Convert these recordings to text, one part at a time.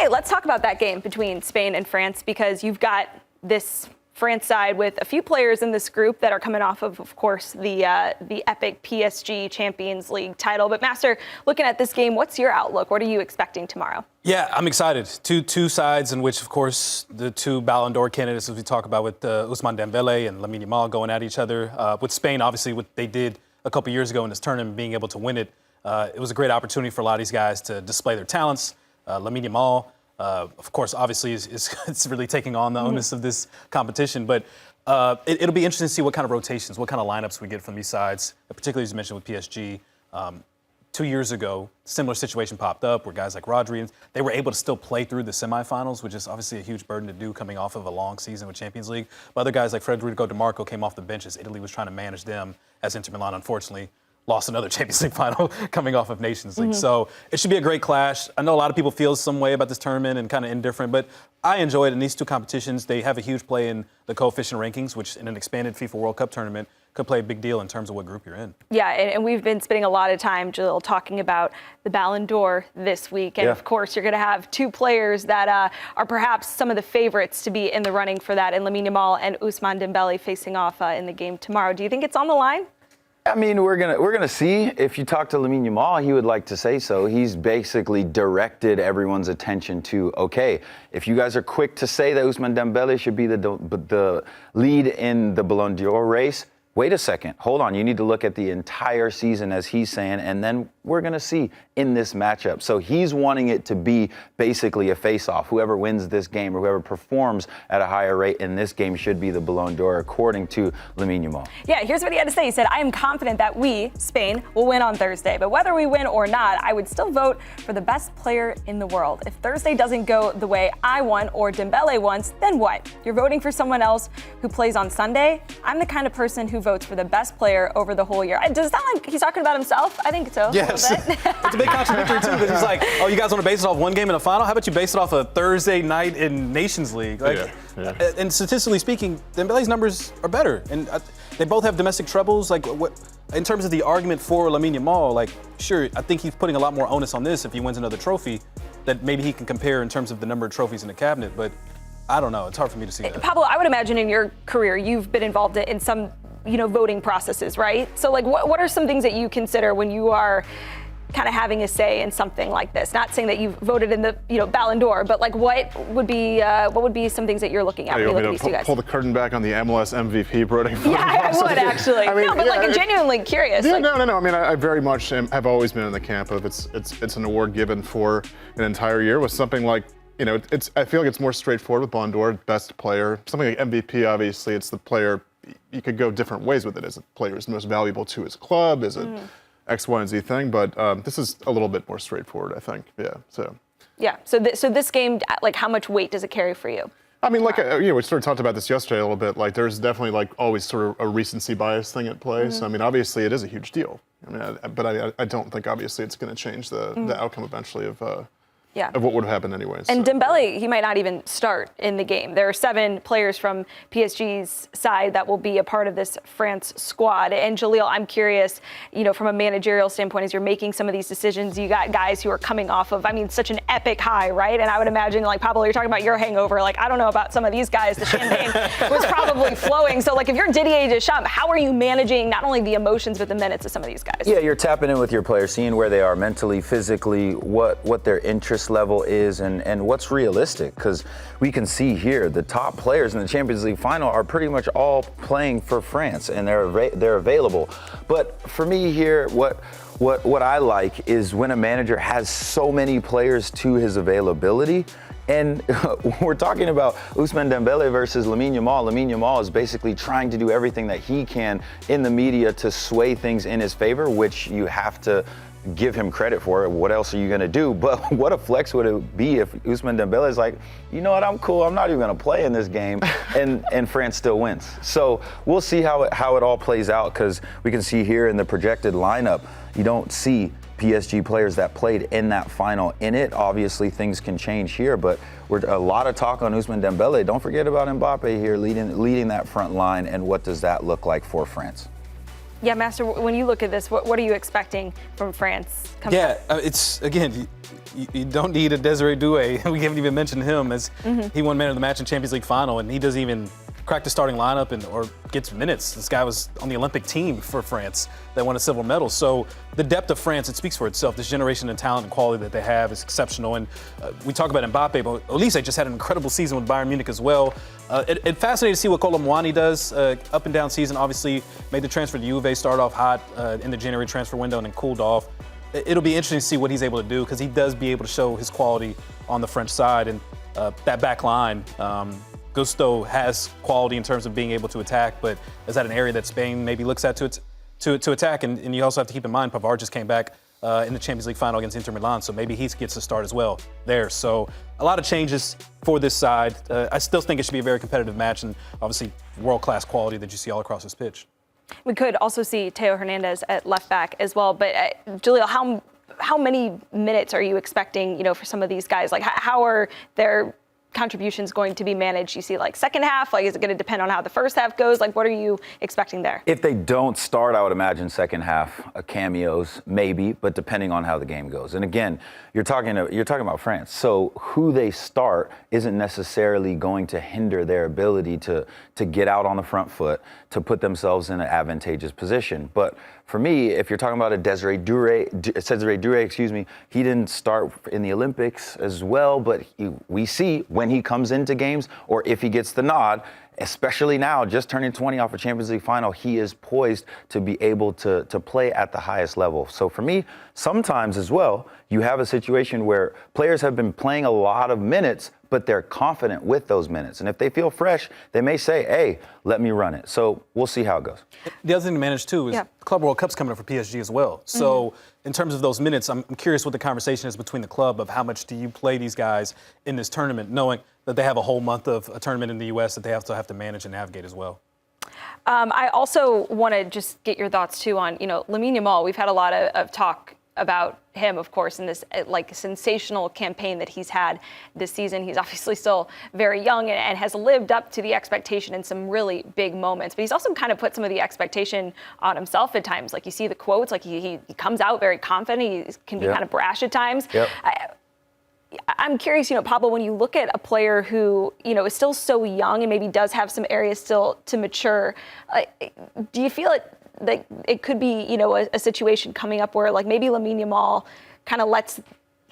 right, let's talk about that game between Spain and France, because you've got this France side with a few players in this group that are coming off of course, the epic PSG Champions League title. But Master, looking at this game, what's your outlook? What are you expecting tomorrow? Yeah, I'm excited. Two sides in which, of course, the two Ballon d'Or candidates, as we talk about with Ousmane Dembélé and Lamine Yamal going at each other. With Spain, obviously, what they did a couple years ago in this tournament, being able to win it, it was a great opportunity for a lot of these guys to display their talents. Lamine Yamal, of course, obviously, it's really taking on the onus of this competition. But it'll be interesting to see what kind of rotations, what kind of lineups we get from these sides, particularly as you mentioned with PSG. 2 years ago, similar situation popped up where guys like Rodri, they were able to still play through the semifinals, which is obviously a huge burden to do coming off of a long season with Champions League. But other guys like Federico Di Marco came off the bench as Italy was trying to manage them, as Inter Milan, unfortunately, lost another Champions League final coming off of Nations League. So it should be a great clash. I know a lot of people feel some way about this tournament and kind of indifferent, but I enjoy it in these two competitions. They have a huge play in the coefficient rankings, which in an expanded FIFA World Cup tournament could play a big deal in terms of what group you're in. Yeah, and we've been spending a lot of time, Jalil, talking about the Ballon d'Or this week. And of course, you're going to have two players that are perhaps some of the favorites to be in the running for that, and Lamine Yamal and Ousmane Dembélé facing off in the game tomorrow. Do you think it's on the line? I mean, we're gonna see. If you talk to Lamine Yamal, he would like to say so. He's basically directed everyone's attention to, okay, if you guys are quick to say that Ousmane Dembélé should be the lead in the Ballon d'Or race, wait a second, hold on. You need to look at the entire season, as he's saying, and then we're going to see in this matchup. So he's wanting it to be basically a face-off. Whoever wins this game or whoever performs at a higher rate in this game should be the Ballon d'Or, according to Lamine Yamal. Yeah, here's what he had to say. He said, I am confident that we, Spain, will win on Thursday. But whether we win or not, I would still vote for the best player in the world. If Thursday doesn't go the way I want or Dembélé wants, then what? You're voting for someone else who plays on Sunday? I'm the kind of person who votes for the best player over the whole year. Does it sound like he's talking about himself? I think so. Yes. It's a bit contradictory, too, because he's like, oh, you guys want to base it off one game in the final? How about you base it off a Thursday night in Nations League? Like, and statistically speaking, Dembele's numbers are better. And they both have domestic troubles. Like, in terms of the argument for Lamine Yamal, like, sure, I think he's putting a lot more onus on this if he wins another trophy that maybe he can compare in terms of the number of trophies in the cabinet. But I don't know. It's hard for me to see that. Pablo, I would imagine in your career, you've been involved in some voting processes, right? So, like, what are some things that you consider when you are kind of having a say in something like this? Not saying that you've voted in the, Ballon d'Or, but like, what would be some things that you're looking at when you look at these two guys? Pull the curtain back on the MLS MVP voting. Yeah, I would actually. I mean, no, but I'm genuinely curious. Yeah, no. I mean, I very much have always been in the camp of it's an award given for an entire year with something like, I feel like it's more straightforward with Ballon d'Or, best player. Something like MVP, obviously, it's the player. You could go different ways with it. Is it player is most valuable to his club? Is it X, Y, and Z thing? But this is a little bit more straightforward, I think. Yeah. So. Yeah. So this game, like, how much weight does it carry for you? I mean, like, we sort of talked about this yesterday a little bit. Like, there's definitely, like, always sort of a recency bias thing at play. So, I mean, obviously, it is a huge deal. I mean, but I don't think, obviously, it's going to change the outcome eventually of what would have happened anyways. And Dembélé, he might not even start in the game. There are 7 players from PSG's side that will be a part of this France squad. And Jalil, I'm curious, from a managerial standpoint, as you're making some of these decisions, you got guys who are coming off of, such an epic high, right? And I would imagine, like, Pablo, you're talking about your hangover. Like, I don't know about some of these guys. The champagne was probably flowing. So, like, if you're Didier Deschamps, how are you managing not only the emotions, but the minutes of some of these guys? Yeah, you're tapping in with your players, seeing where they are mentally, physically, what their interest level is and what's realistic, because we can see here the top players in the Champions League final are pretty much all playing for France, and they're available. But for me here, what I like is when a manager has so many players to his availability. And we're talking about Ousmane Dembélé versus Lamine Yamal. Lamine Yamal is basically trying to do everything that he can in the media to sway things in his favor, which you have to give him credit for. What else are you going to do? But what a flex would it be if Ousmane Dembélé is like, you know what, I'm cool, I'm not even going to play in this game, and France still wins. So we'll see how it all plays out, because we can see here in the projected lineup, you don't see PSG players that played in that final in it. Obviously, things can change here, but we're a lot of talk on Ousmane Dembélé. Don't forget about Mbappe here leading that front line, and what does that look like for France? Yeah, Master, when you look at this, what are you expecting from France? It's, again, you don't need a Desiree Doué. We haven't even mentioned him as he won Man of the Match in Champions League final, and he doesn't even crack the starting lineup or gets minutes. This guy was on the Olympic team for France that won a silver medal. So the depth of France, it speaks for itself. This generation and talent and quality that they have is exceptional. And we talk about Mbappe, but Olise just had an incredible season with Bayern Munich as well. It's fascinating to see what Kolo Muani does. Up and down season, obviously made the transfer to Juve, started off hot in the January transfer window and then cooled off. It'll be interesting to see what he's able to do because he does be able to show his quality on the French side. And that back line, Gusto has quality in terms of being able to attack, but is that an area that Spain maybe looks at to attack? And you also have to keep in mind, Pavard just came back in the Champions League final against Inter Milan, so maybe he gets a start as well there. So a lot of changes for this side. I still think it should be a very competitive match and obviously world-class quality that you see all across this pitch. We could also see Theo Hernandez at left back as well, but Jalil, how many minutes are you expecting, for some of these guys? Like, how are their contributions going to be managed? You see, like, second half? Like, is it going to depend on how the first half goes? Like, what are you expecting there? If they don't start, I would imagine second half cameos, maybe, but depending on how the game goes. And again, you're talking about France, so who they start isn't necessarily going to hinder their ability to get out on the front foot, to put themselves in an advantageous position. But for me, if you're talking about a Desiree Doué, he didn't start in the Olympics as well, but we see when he comes into games or if he gets the nod, especially now, just turning 20 off a Champions League final, he is poised to be able to play at the highest level. So for me, sometimes as well, you have a situation where players have been playing a lot of minutes, but they're confident with those minutes. And if they feel fresh, they may say, hey, let me run it. So we'll see how it goes. The other thing to manage, too, is Club World Cup's coming up for PSG as well. So in terms of those minutes, I'm curious what the conversation is between the club of how much do you play these guys in this tournament, knowing that they have a whole month of a tournament in the U.S. that they have to manage and navigate as well. I also want to just get your thoughts, too, on, Lamine Yamal. We've had a lot of talk about him, of course, in this sensational campaign that he's had this season. He's obviously still very young and has lived up to the expectation in some really big moments. But he's also kind of put some of the expectation on himself at times. Like, you see the quotes, like he comes out very confident. He can be kind of brash at times. I'm curious, Pablo, when you look at a player who, is still so young and maybe does have some areas still to mature, do you feel that it could be, a situation coming up where, like, maybe Lamine Yamal kind of lets,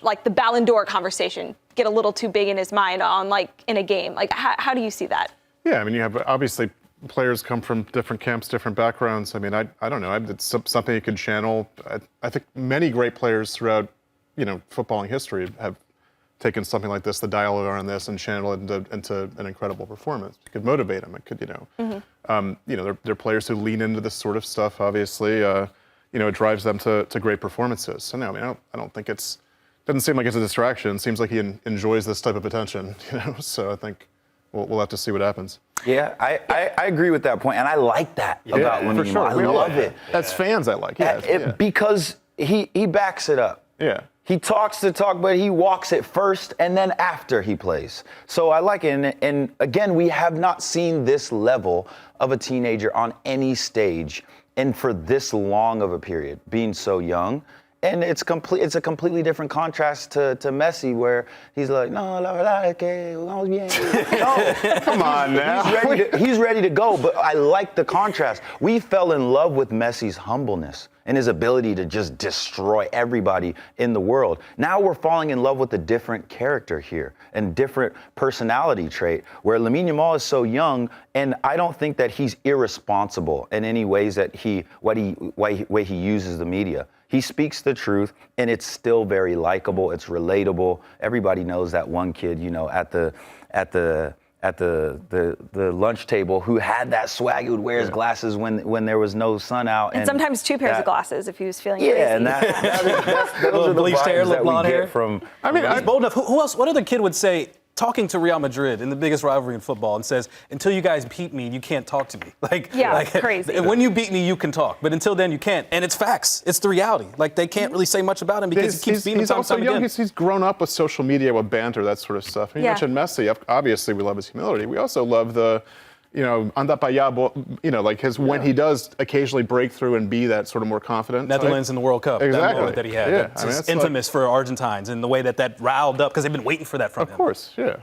like, the Ballon d'Or conversation get a little too big in his mind on, like, in a game? Like, how do you see that? Yeah, I mean, you have, obviously, players come from different camps, different backgrounds. I mean, I don't know. It's something you could channel. I think many great players throughout, footballing history have taken something like this, the dial it on this, and channel it into an incredible performance. It could motivate them. It could, they're players who lean into this sort of stuff. Obviously, it drives them to great performances. So no, I mean, I don't think doesn't seem like it's a distraction. It seems like he enjoys this type of attention. So I think we'll have to see what happens. Yeah, I agree with that point, and I like that about Lamine Yamal. I love it. As fans, I like it. Because he backs it up. Yeah. He talks the talk, but he walks it first and then after he plays. So I like it. And again, we have not seen this level of a teenager on any stage and for this long of a period, being so young. And it's a completely different contrast to Messi, where he's like, no, la verdad es que jugamos bien. No, come on now. He's ready to go, but I like the contrast. We fell in love with Messi's humbleness and his ability to just destroy everybody in the world. Now we're falling in love with a different character here and different personality trait, where Lamine Yamal is so young, and I don't think that he's irresponsible in any ways that way he uses the media. He speaks the truth, and it's still very likable. It's relatable. Everybody knows that one kid, at the lunch table who had that swag. He would wear his glasses when there was no sun out, and sometimes two pairs of glasses if he was feeling crazy. And those are the bleached hair, vibes that we blonde get hair from. I mean, he's bold enough. Who else? What other kid would say, talking to Real Madrid in the biggest rivalry in football, and says, until you guys beat me, you can't talk to me. Crazy. When you beat me, you can talk, but until then, you can't. And it's facts. It's the reality. Like, they can't really say much about him because he keeps beating them time and time again. He's grown up with social media, with banter, that sort of stuff. And you mentioned Messi. Obviously, we love his humility. We also love the anda para allá, like when he does occasionally break through and be that sort of more confident. Netherlands in the World Cup. Exactly. That moment that he had. Yeah. It's infamous for Argentines and the way that riled up because they've been waiting for that from him. Of course, yeah.